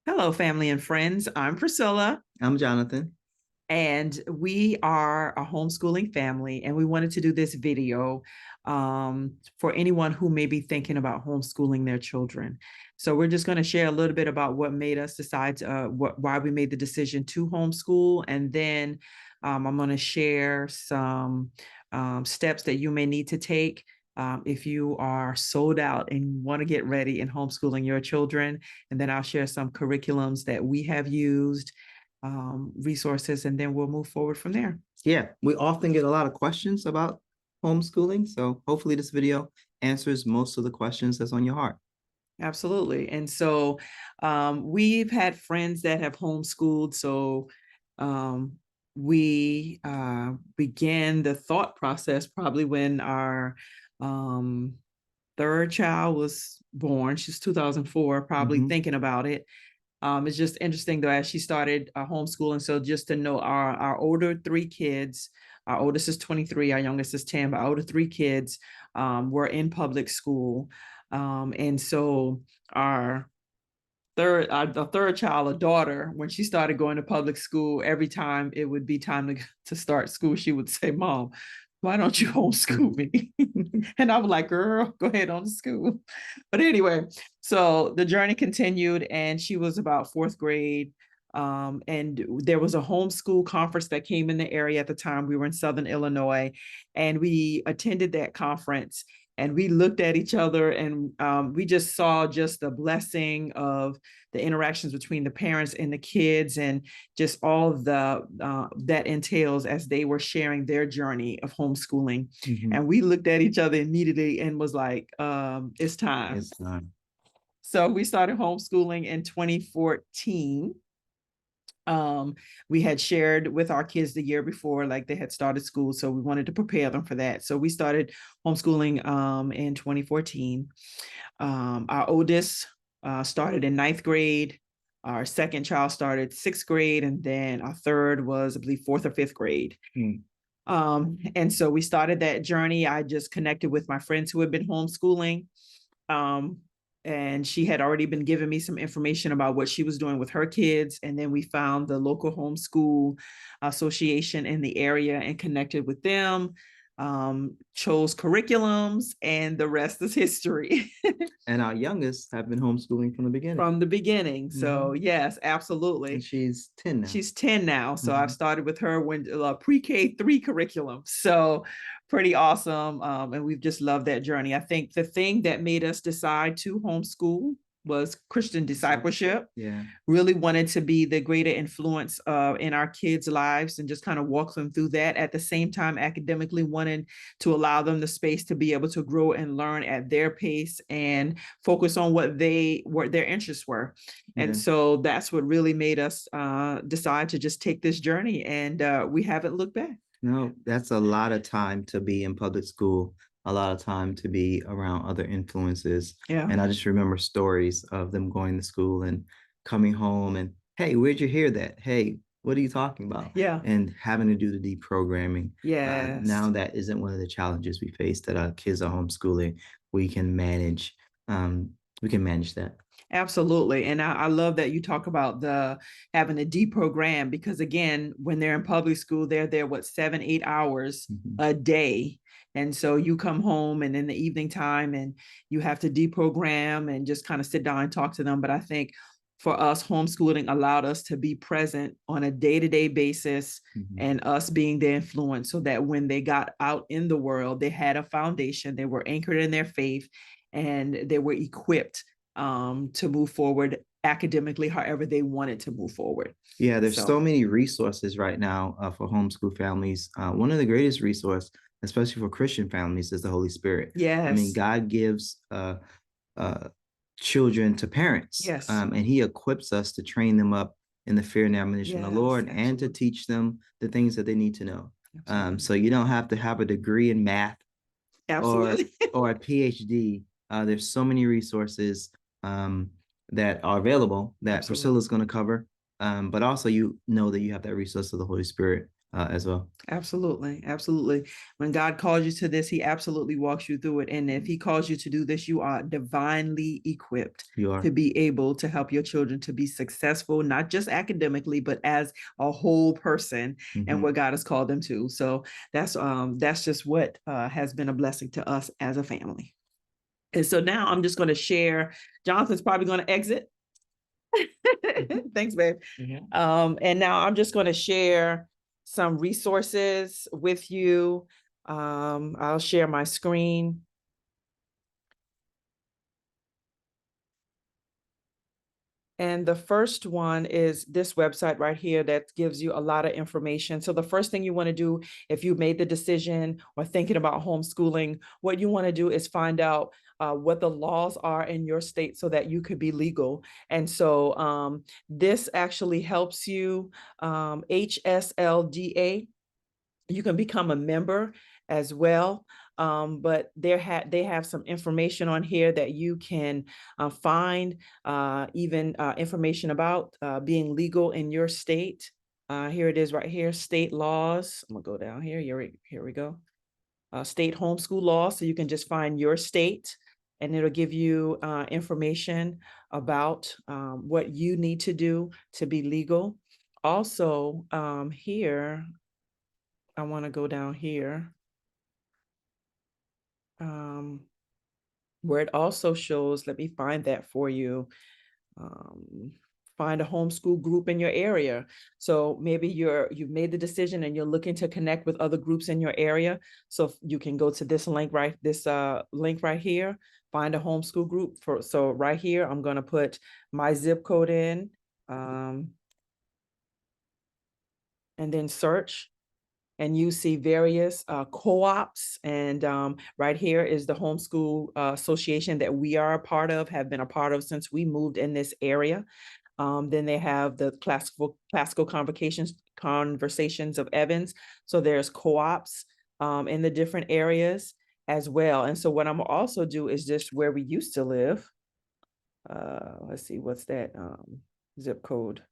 Hello, family and friends. I'm Priscilla, I'm Jonathan. and we are a homeschooling family. And we wanted to do this video for anyone who may be thinking about homeschooling their children. So we're just going to share a little bit about what made us decide why we made the decision to homeschool, and then I'm going to share some steps that you may need to take if you are sold out and want to get ready in homeschooling your children. And then I'll share some curriculums that we have used, resources, and then we'll move forward from there. Yeah, we often get a lot of questions about homeschooling. So hopefully this video answers most of the questions that's on your heart. Absolutely. And so we've had friends that have homeschooled. So um, we began the thought process probably when our um, third child was born. She's 2004, probably Hmm. thinking about it. It's just interesting though, as she started homeschooling. So just to know, our older three kids, our oldest is 23, our youngest is 10, but our older three kids were in public school. And so our the third child, a daughter, when she started going to public school, every time it would be time to start school, she would say, "Mom, why don't you homeschool me?" And I was like, "Girl, go ahead on to school." But anyway, so the journey continued, and she was about fourth grade. And there was a homeschool conference that came in the area at the time. We were in Southern Illinois, and we attended that conference. And we looked at each other, and we just saw just the blessing of the interactions between the parents and the kids, and just all the that entails as they were sharing their journey of homeschooling. Hmm. And we looked at each other immediately and was like, it's time. It's not. So we started homeschooling in 2014. um we had shared with our kids the year before, like they had started school, so we wanted to prepare them for that. So we started homeschooling in 2014. Our oldest started in ninth grade. Our second child started sixth grade, and then our third was, I believe, fourth or fifth grade. Mm. And so we started that journey. I just connected with my friends who had been homeschooling. Um, and she had already been giving me some information about what she was doing with her kids. And then we found the local homeschool association in the area and connected with them, chose curriculums, and the rest is history. And our youngest have been homeschooling from the beginning. From the beginning. So, Hmm. yes, And absolutely. she's 10 now. She's 10 now. So I've Hmm. started with her when pre-K 3 curriculum. So pretty awesome. And we've just loved that journey. I think the thing that made us decide to homeschool was Christian discipleship. Yeah. Really wanted to be the greater influence in our kids' lives and just kind of walk them through that. At the same time, academically wanted to allow them the space to be able to grow and learn at their pace and focus on what their interests were. And Yeah. so that's what really made us decide to just take this journey, and we haven't looked back. No, that's a lot of time to be in public school, a lot of time to be around other influences. Yeah. And I just remember stories of them going to school and coming home and, hey, where'd you hear that? Hey, what are you talking about? Yeah. And having to do the deprogramming. Now Yes. that isn't one of the challenges we face that our kids are homeschooling. We can manage, we can manage that. Absolutely. And I love that you talk about the having to deprogram, because again, when they're in public school, they're there, what, 7, 8 hours Mhm. a day. And so you come home and in the evening time and you have to deprogram and just kind of sit down and talk to them. But I think for us, homeschooling allowed us to be present on a day-to-day basis, Mhm. and us being the influence, so that when they got out in the world, they had a foundation, they were anchored in their faith, and they were equipped to move forward academically however they wanted to move forward. Yeah, there's So, so many resources right now for homeschool families. One of the greatest resource, especially for Christian families, is the Holy Spirit. I mean, yes, God gives uh, children to parents, yes, and He equips us to train them up in the fear and admonition of the yes, Lord, and to absolutely, teach them the things that they need to know. absolutely, So you don't have to have a degree in math or absolutely, a PhD. There's so many resources um, that are available that Priscilla absolutely. is going to cover. But also, you know that you have that resource of the Holy Spirit as well. Absolutely. Absolutely. When God calls you to this, he absolutely walks you through it. And if he calls you to do this, you are divinely equipped to be able to help your children to be successful, not just academically, but as a whole person and what God has called them to. So that's just what has been a blessing to us as a family. And so now I'm just going to share. Jonathan's probably going to exit. Thanks, babe. And now I'm just going to share some resources with you. I'll share my screen. And the first one is this website right here that gives you a lot of information. So the first thing you want to do, if you made the decision or thinking about homeschooling, what you want to do is find out what the laws are in your state so that you could be legal. And so this actually helps you, HSLDA. You can become a member as well. But they have some information on here that you can find, even information about being legal in your state. Here it is right here, state laws. I'm gonna go down here. Here we go. State homeschool law. So you can just find your state and it'll give you information about what you need to do to be legal. Also, here, I want to go down here, where it also shows, let me find that for you. Find a homeschool group in your area. So maybe you've made the decision and you're looking to connect with other groups in your area. So you can go to this link right here, find a homeschool group. So right here, I'm going to put my zip code in, and then search. And you see various co-ops. And right here is the homeschool association that we are a part of, have been a part of since we moved in this area. Then they have the classical conversations of Evans. So there's co-ops in the different areas as well. And so what I'm also do is just where we used to live. Let's see, what's that zip code?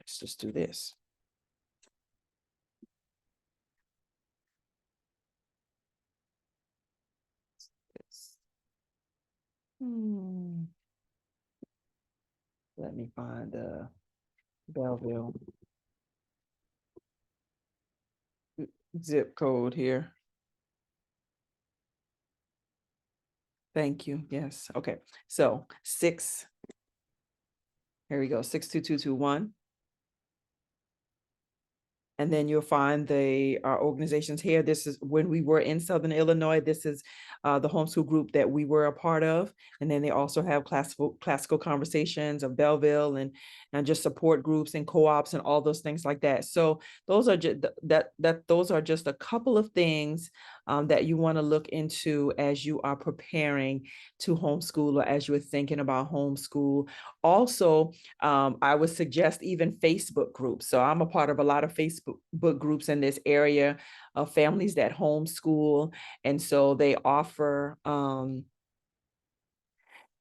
Let's just do this. Let me find Belleville zip code here. Thank you. Yes. Okay. So here we go. 62221. And then you'll find our organizations here. This is when we were in Southern Illinois. This is the homeschool group that we were a part of. And then they also have classical conversations of Belleville and just support groups and co-ops and all those things like that. So those are just those are just a couple of things that you want to look into as you are preparing to homeschool or as you're thinking about homeschool. Also, I would suggest even Facebook groups. So I'm a part of a lot of Facebook groups in this area of families that homeschool. And so they offer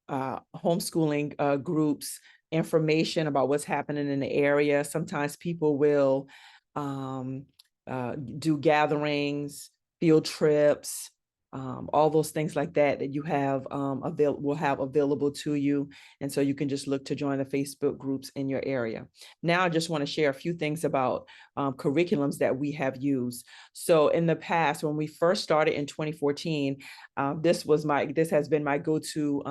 homeschooling groups information about what's happening in the area. Sometimes people will do gatherings, field trips, all those things like that you have will have available to you. And so you can just look to join the Facebook groups in your area. Now, I just want to share a few things about curriculums that we have used. So in the past, when we first started in 2014, this has been my go-to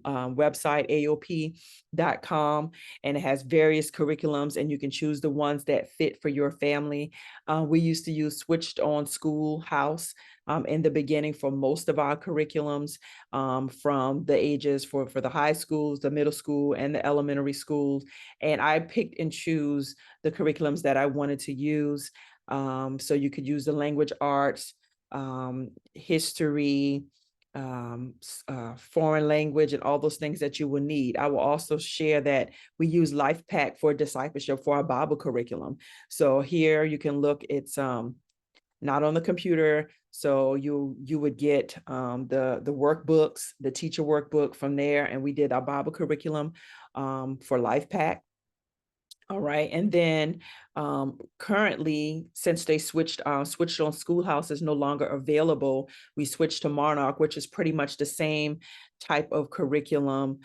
website, AOP.com, and it has various curriculums and you can choose the ones that fit for your family. We used to use Switched On Schoolhouse in the beginning for most of our curriculums, from the ages for the high schools, the middle school, and the elementary schools. And I picked and choose the curriculums that I wanted to use. So you could use the language arts, history, foreign language, and all those things that you will need. I will also share that we use LifePack for discipleship for our Bible curriculum. So here you can look, it's not on the computer. So you would get the workbooks, the teacher workbook from there. And we did our Bible curriculum for LifePack. All right. And then currently, since they switched on Schoolhouse is no longer available, we switched to Monarch, which is pretty much the same type of curriculum,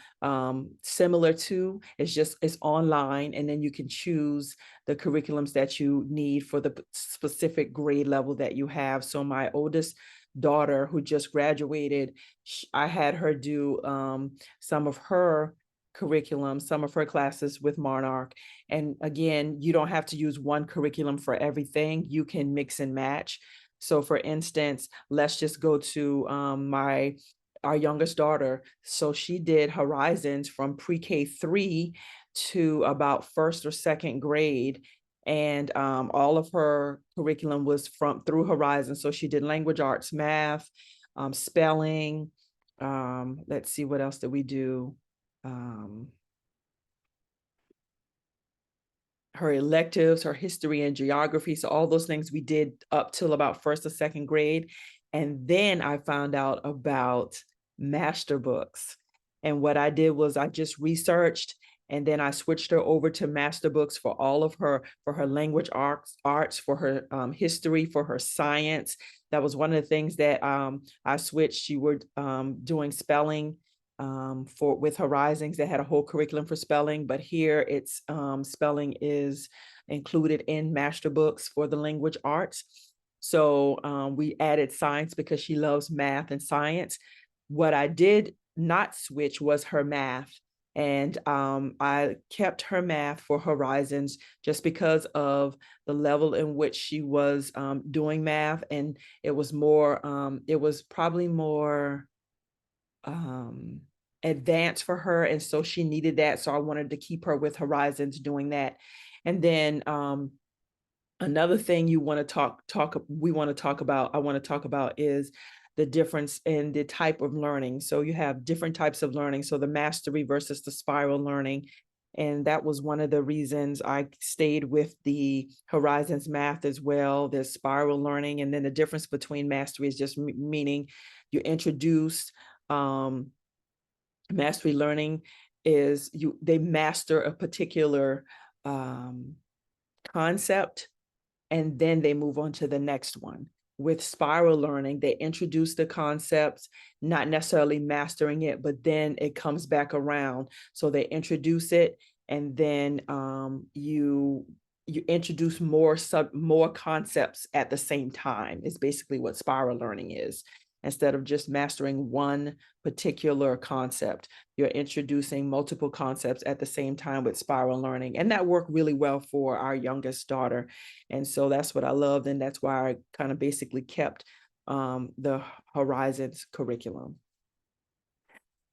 similar to, it's online, and then you can choose the curriculums that you need for the specific grade level that you have. So my oldest daughter, who just graduated, I had her do some of her curriculum, some of her classes with Monarch. And again, you don't have to use one curriculum for everything. You can mix and match. So for instance, let's just go to our youngest daughter. So she did Horizons from pre-K 3 to about first or second grade. And all of her curriculum was from through Horizons. So she did language arts, math, spelling. Let's see, what else did we do? Her electives, her history and geography. So all those things we did up till about first or second grade. And then I found out about master books. And what I did was I just researched, and then I switched her over to master books for all of her, for her language arts, for her history, for her science. That was one of the things that I switched. She were doing spelling for with Horizons. They had a whole curriculum for spelling, but here it's spelling is included in master books for the language arts. So we added science because she loves math and science. What I did not switch was her math. And I kept her math for Horizons just because of the level in which she was doing math. And it was more, it was probably more advanced for her, and so she needed that, so I wanted to keep her with Horizons doing that. And then another thing you want to I want to talk about is the difference in the type of learning. So you have different types of learning, so the mastery versus the spiral learning. And that was one of the reasons I stayed with the Horizons math as well. There's spiral learning, and then the difference between mastery is just meaning you introduce mastery learning is they master a particular concept, and then they move on to the next one. With spiral learning, they introduce the concepts, not necessarily mastering it, but then it comes back around. So they introduce it, and then you introduce more concepts at the same time. Is basically what spiral learning is. Instead of just mastering one particular concept, you're introducing multiple concepts at the same time with spiral learning. And that worked really well for our youngest daughter. And so that's what I loved. And that's why I kind of basically kept the Horizons curriculum.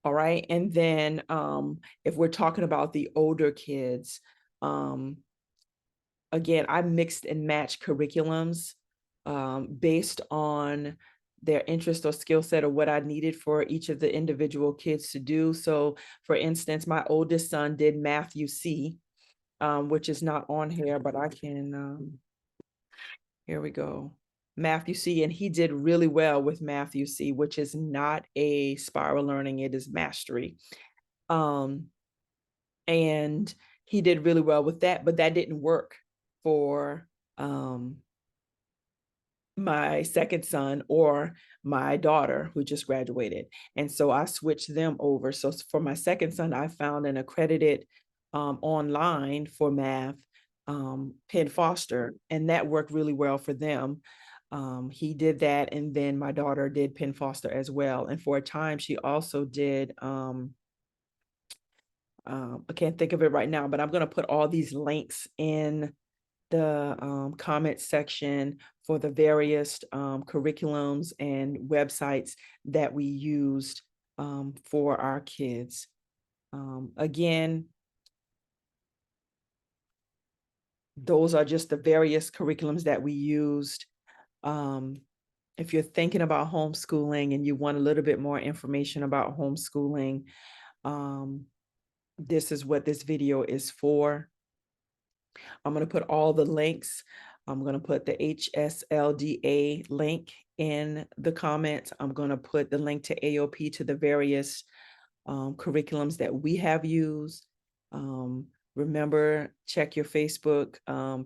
All right. And then if we're talking about the older kids, again, I mixed and matched curriculums based on their interest or skill set or what I needed for each of the individual kids to do. So for instance, my oldest son did Math UC, which is not on here, but I can, here we go. Math UC, and he did really well with Math UC, which is not a spiral learning, it is mastery. And he did really well with that, but that didn't work for my second son or my daughter who just graduated. And so I switched them over. So for my second son, I found an accredited online for math, Penn Foster, and that worked really well for them. He did that, and then my daughter did Penn Foster as well. And for a time, she also did, I can't think of it right now, but I'm going to put all these links in the comment section for the various curriculums and websites that we used for our kids. Again, those are just the various curriculums that we used. If you're thinking about homeschooling and you want a little bit more information about homeschooling, this is what this video is for. I'm going to put all the links. I'm going to put the HSLDA link in the comments. I'm going to put the link to AOP to the various curriculums that we have used. Remember, check your Facebook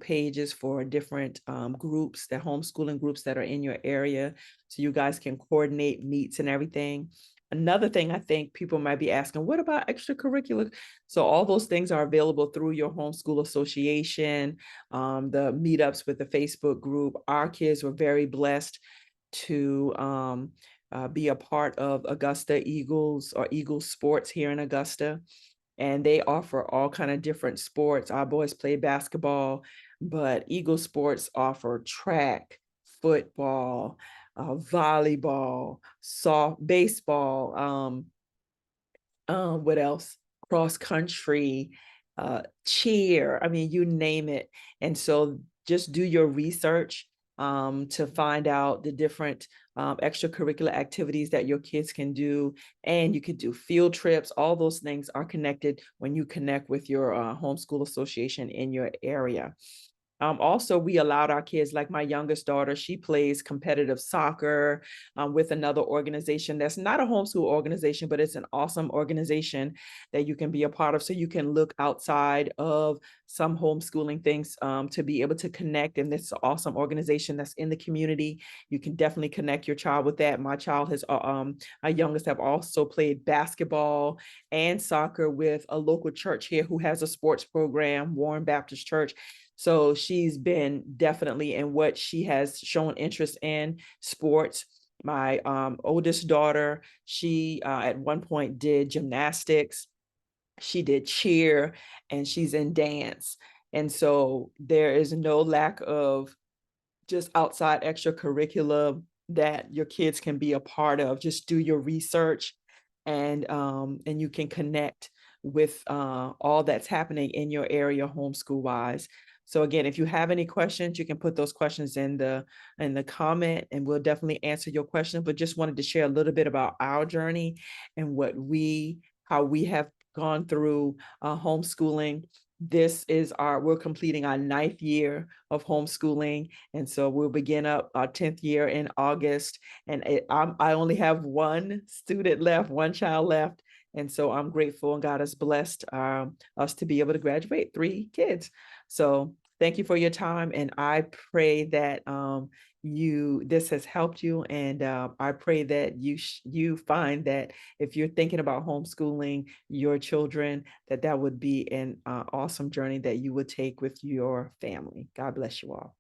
pages for different groups, the homeschooling groups that are in your area, so you guys can coordinate meets and everything. Another thing I think people might be asking, what about extracurricular? So all those things are available through your homeschool association, the meetups with the Facebook group. Our kids were very blessed to be a part of Augusta Eagles or Eagles sports here in Augusta, and they offer all kind of different sports. Our boys play basketball, but Eagle Sports offer track, football, volleyball, baseball, what else? Cross country, cheer. I mean, you name it. And so just do your research to find out the different extracurricular activities that your kids can do. And you could do field trips. All those things are connected when you connect with your homeschool association in your area. Also, we allowed our kids, like my youngest daughter, she plays competitive soccer with another organization that's not a homeschool organization, but it's an awesome organization that you can be a part of. So you can look outside of some homeschooling things to be able to connect. And this awesome organization that's in the community. You can definitely connect your child with that. My child has, our youngest have also played basketball and soccer with a local church here who has a sports program, Warren Baptist Church. So she's been definitely in what she has shown interest in sports. My oldest daughter, she at one point did gymnastics, she did cheer, and she's in dance. And so there is no lack of just outside extracurricular that your kids can be a part of. Just do your research, and you can connect with all that's happening in your area homeschool wise. So again, if you have any questions, you can put those questions in the comment, and we'll definitely answer your question. But just wanted to share a little bit about our journey and how we have gone through homeschooling. We're completing our 9th year of homeschooling. And so we'll begin up our 10th year in August. And I only have one student left, one child left. And so I'm grateful, and God has blessed us to be able to graduate 3 kids. So thank you for your time. And I pray that this has helped you. And I pray that you find that if you're thinking about homeschooling your children, that would be an awesome journey that you would take with your family. God bless you all.